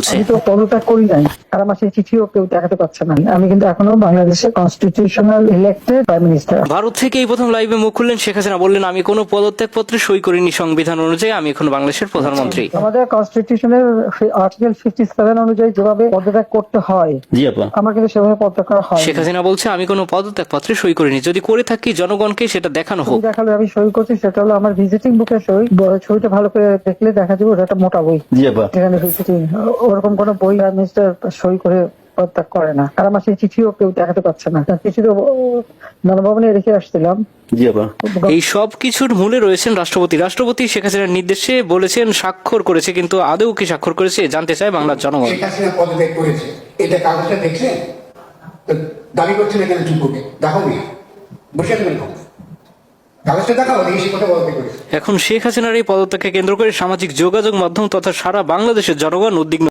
বলছে। আমি তো পদত্যাগ করি নাই, আর আমার সেই চিঠিও কেউ দেখাতে পারছে না। আমি কিন্তু এখনো বাংলাদেশের constitutional elected prime minister. Bharat থেকে এই প্রথম লাইভে মুখ খুললেন শেখ হাসিনা, বললেন আমি কোনো পদত্যাগ পত্রে সই করিনি, সংবিধান অনুযায়ী আমি এখন বাংলাদেশের প্রধানমন্ত্রী। আমাদের কনস্টিটিউশনের আর্টিকেল 57 অনুযায়ী যেভাবে পদত্যাগ করতে হয়, জি আপা, আমার কিন্তু সেভাবে পদত্যাগ করা হয়। শেখ হাসিনা বলছে আমি কোনো পদত্যাগ পত্রে সই করিনি, যদি করে থাকি জনগণকে সেটা দেখানো হোক। দেখালো আমি সই করছি, সেটা হলো আমার ভিজিটিং বুকের সই। ছবিটা ভালো করে দেখলে দেখা যাবে ওটা একটা মোটা বই, জি আপা, যেখানে ভিজিটিং ওরকম কোন বই প্রাইম মিনিস্টার সই করে পদত্যাগ করে না। আর আমার সেই চিঠিও কেউ দেখাতে পারছে না, চিঠি তো গণভবনে রেখে আসছিলাম। জি আপা। এই সব কিছুর মূলে রয়েছেন রাষ্ট্রপতি। রাষ্ট্রপতি শেখ হাসিনার নির্দেশে বলেছেন স্বাক্ষর করেছে, কিন্তু আদৌ কি স্বাক্ষর করেছে জানতে চায় বাংলার জনগণ। শেখ হাসিনা পদত্যাগ করেছে, এটা কাগজটা দেখছেন? তো দাবি করছেন এখানে চুপ করে দেখাও না, বসে থাকবেন কাগজটা দেখাও, দেখি সে কথা পদত্যাগ করেছে। এখন শেখ হাসিনার এই পদত্যাগকে কেন্দ্র করে সামাজিক যোগাযোগ মাধ্যম তথা সারা বাংলাদেশের জনগণ উদ্বিগ্ন।